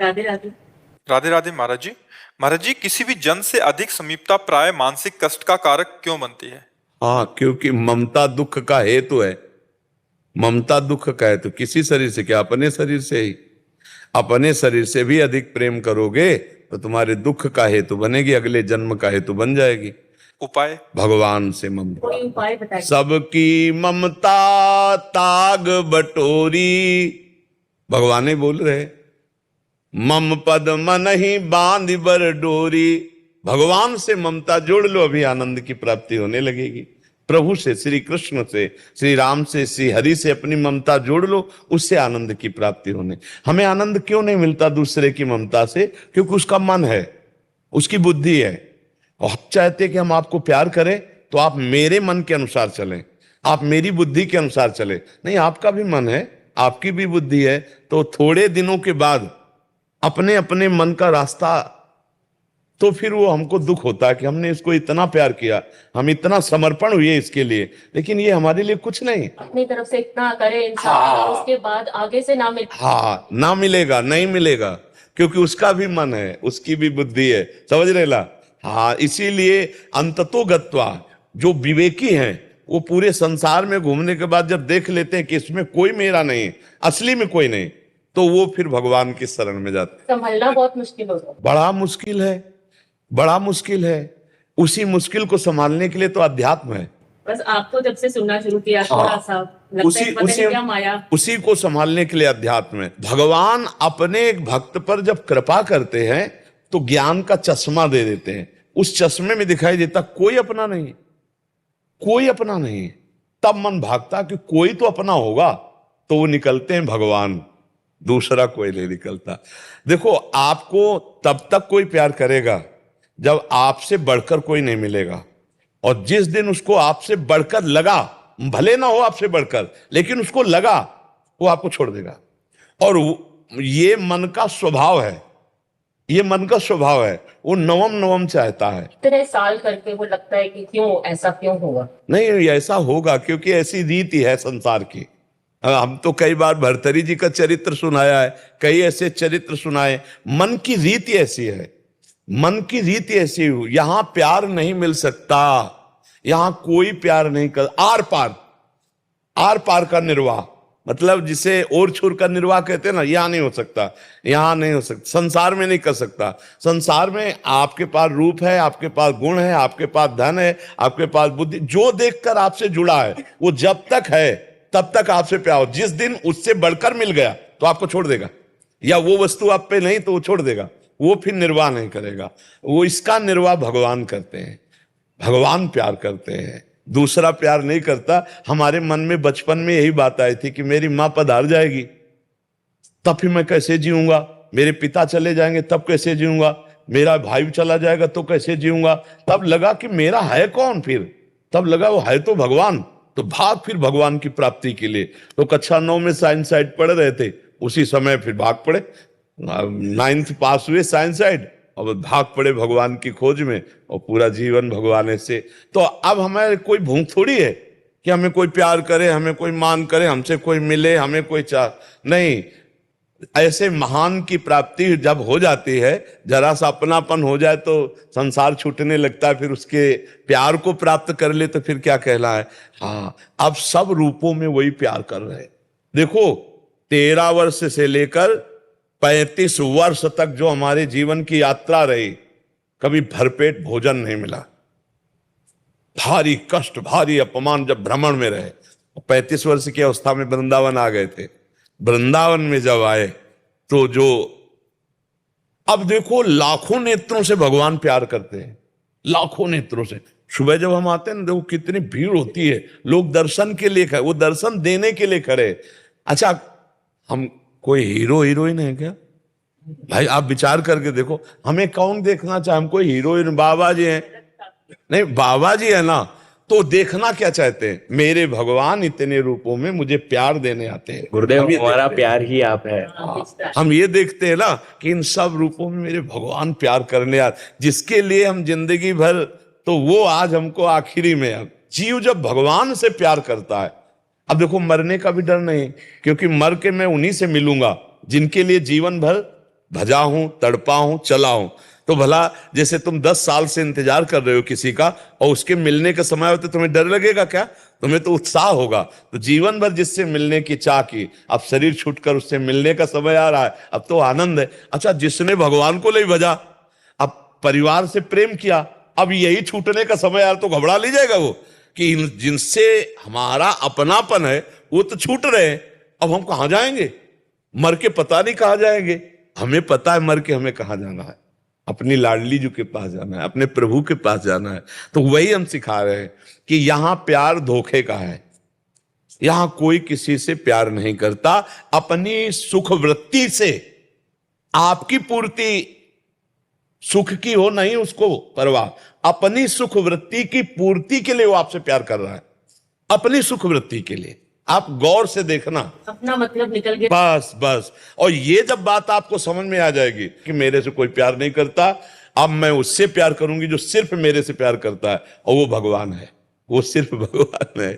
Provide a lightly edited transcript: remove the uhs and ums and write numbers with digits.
राधे राधे। राधे राधे महाराज जी। महाराज जी, किसी भी जन से अधिक समीपता प्राय मानसिक कष्ट का कारक क्यों बनती है? हाँ, क्योंकि ममता दुख का हेतु है। ममता दुख का हेतु किसी शरीर से क्या, अपने शरीर से ही। अपने शरीर से भी अधिक प्रेम करोगे तो तुम्हारे दुख का हेतु बनेगी, अगले जन्म का हेतु बन जाएगी। उपाय? भगवान से ममता। कोई उपाय बताइए। सबकी ममता ताग बटोरी, भगवान ही बोल रहे, मम पद मन ही बांध बर डोरी। भगवान से ममता जोड़ लो, अभी आनंद की प्राप्ति होने लगेगी। प्रभु से, श्री कृष्ण से, श्री राम से, श्री हरि से अपनी ममता जोड़ लो, उससे आनंद की प्राप्ति होने। हमें आनंद क्यों नहीं मिलता दूसरे की ममता से? क्योंकि उसका मन है, उसकी बुद्धि है। और हम चाहते कि हम आपको प्यार करें तो आप मेरे मन के अनुसार चलें, आप मेरी बुद्धि के अनुसार चले। नहीं, आपका भी मन है, आपकी भी बुद्धि है, तो थोड़े दिनों के बाद अपने अपने मन का रास्ता, तो फिर वो हमको दुख होता है कि हमने इसको इतना प्यार किया, हम इतना समर्पण हुए इसके लिए, लेकिन ये हमारे लिए कुछ नहीं। अपनी तरफ से इतना करे इंसान और उसके बाद आगे से ना मिले। हाँ, ना मिलेगा, नहीं मिलेगा, क्योंकि उसका भी मन है, उसकी भी बुद्धि है। समझ रहे ला? हाँ, इसीलिए अंततो गत्वा जो विवेकी हैं वो पूरे संसार में घूमने के बाद जब देख लेते हैं कि इसमें कोई मेरा नहीं, असली में कोई नहीं, तो वो फिर भगवान की शरण में जाते हैं। संभलना बहुत मुश्किल होता है। बड़ा मुश्किल है, बड़ा मुश्किल है। उसी मुश्किल को संभालने के लिए तो अध्यात्म है। बस आपको जब से सुनना शुरू किया थोड़ा सा लगता है पता नहीं क्या माया। उसी को संभालने के लिए अध्यात्म है। भगवान अपने एक भक्त पर जब कृपा करते हैं तो ज्ञान का चश्मा दे देते हैं। उस चश्मे में दिखाई देता कोई अपना नहीं, कोई अपना नहीं। तब मन भागता कि कोई तो अपना होगा, तो वो निकलते हैं भगवान, दूसरा कोई नहीं निकलता। देखो, आपको तब तक कोई प्यार करेगा जब आपसे बढ़कर कोई नहीं मिलेगा, और जिस दिन उसको आपसे बढ़कर लगा, भले ना हो आपसे बढ़कर, लेकिन उसको लगा, वो आपको छोड़ देगा। और ये मन का स्वभाव है, ये मन का स्वभाव है, वो नवम नवम चाहता है। इतने साल करके वो लगता है कि क्यों ऐसा क्यों हुआ। नहीं, ऐसा होगा क्योंकि ऐसी रीति है संसार की। हम तो कई बार भर्तरी जी का चरित्र सुनाया है, कई ऐसे चरित्र सुनाए। मन की रीति ऐसी है, मन की रीति ऐसी हो। यहां प्यार नहीं मिल सकता, यहां कोई प्यार नहीं कर। आर पार, आर पार का निर्वाह, मतलब जिसे और छोर का निर्वाह कहते हैं ना, यहां नहीं हो सकता, यहां नहीं हो सकता, संसार में नहीं कर सकता। संसार में आपके पास रूप है, आपके पास गुण है, आपके पास धन है, आपके पास बुद्धि, जो देखकर आपसे जुड़ा है वो जब तक है तब तक आपसे प्यार हो। जिस दिन उससे बढ़कर मिल गया तो आपको छोड़ देगा, या वो वस्तु आप पे नहीं तो वो छोड़ देगा, वो फिर निर्वाह नहीं करेगा। वो इसका निर्वाह भगवान करते हैं, भगवान प्यार करते हैं, दूसरा प्यार नहीं करता। हमारे मन में बचपन में यही बात आई थी कि मेरी मां पधार जाएगी तब फिर मैं कैसे जीऊंगा, मेरे पिता चले जाएंगे तब कैसे जीऊंगा, मेरा भाई चला जाएगा तो कैसे जीऊंगा। तब लगा कि मेरा है कौन, फिर तब लगा वो है तो भगवान। तो भाग फिर भगवान की प्राप्ति के लिए। तो कक्षा 9 में साइंस साइड पढ़ रहे थे, उसी समय फिर भाग पड़े, 9th पास हुए साइंस साइड, और भाग पड़े भगवान की खोज में, और पूरा जीवन भगवान से। तो अब हमें कोई भूख थोड़ी है कि हमें कोई प्यार करे, हमें कोई मान करे, हमसे कोई मिले, हमें कोई चाह नहीं। ऐसे महान की प्राप्ति जब हो जाती है, जरा सा अपनापन हो जाए तो संसार छूटने लगता है। फिर उसके प्यार को प्राप्त कर ले तो फिर क्या कहला है। हाँ, अब सब रूपों में वही प्यार कर रहे हैं। देखो, 13 वर्ष से लेकर 35 वर्ष तक जो हमारे जीवन की यात्रा रही, कभी भरपेट भोजन नहीं मिला, भारी कष्ट, भारी अपमान जब भ्रमण में रहे। 35 वर्ष की अवस्था में वृंदावन आ गए थे। वृंदावन में जब आए तो जो, अब देखो, लाखों नेत्रों से भगवान प्यार करते हैं, लाखों नेत्रों से। सुबह जब हम आते हैं ना, देखो कितनी भीड़ होती है, लोग दर्शन के लिए खड़े, वो दर्शन देने के लिए खड़े। अच्छा, हम कोई हीरो हीरोइन है क्या भाई? आप विचार करके देखो, हमें कौन देखना चाहे? हम कोई हीरोइन बाबा जी हैं? नहीं, बाबा जी है ना, तो देखना क्या चाहते हैं? मेरे भगवान इतने रूपों में मुझे प्यार देने आते हैं। गुरुदेव, हमारा प्यार ही आप है। हम ये देखते हैं ना कि इन सब रूपों में मेरे भगवान प्यार करने आते, जिसके लिए हम जिंदगी भर, तो वो आज हमको आखिरी में। अब जीव जब भगवान से प्यार करता है, अब देखो मरने का भी डर नहीं, क्योंकि मर के मैं उन्हीं से मिलूंगा जिनके लिए जीवन भर भजा हूं, तड़पा हूं, चला हूं। तो भला जैसे तुम 10 साल से इंतजार कर रहे हो किसी का और उसके मिलने का समय होता, तुम्हें डर लगेगा क्या? तुम्हें तो उत्साह होगा। तो जीवन भर जिससे मिलने की चाह की, अब शरीर छूटकर उससे मिलने का समय आ रहा है, अब तो आनंद है। अच्छा, जिसने भगवान को नहीं भजा, अब परिवार से प्रेम किया, अब यही छूटने का समय यार, तो घबरा ली जाएगा वो कि जिनसे हमारा अपनापन है वो तो छूट रहे हैं, अब हम कहां जाएंगे? मर के पता नहीं कहां जाएंगे। हमें पता है मर के हमें कहां जाना है, अपनी लाडली जी के पास जाना है, अपने प्रभु के पास जाना है। तो वही हम सिखा रहे हैं कि यहां प्यार धोखे का है, यहां कोई किसी से प्यार नहीं करता। अपनी सुख वृत्ति से आपकी पूर्ति सुख की हो नहीं उसको परवाह, अपनी सुख वृत्ति की पूर्ति के लिए वो आपसे प्यार कर रहा है, अपनी सुख वृत्ति के लिए। आप गौर से देखना, अपना मतलब निकल गया। बस बस। और ये जब बात आपको समझ में आ जाएगी कि मेरे से कोई प्यार नहीं करता, अब मैं उससे प्यार करूंगी जो सिर्फ मेरे से प्यार करता है, और वो भगवान है, वो सिर्फ भगवान है।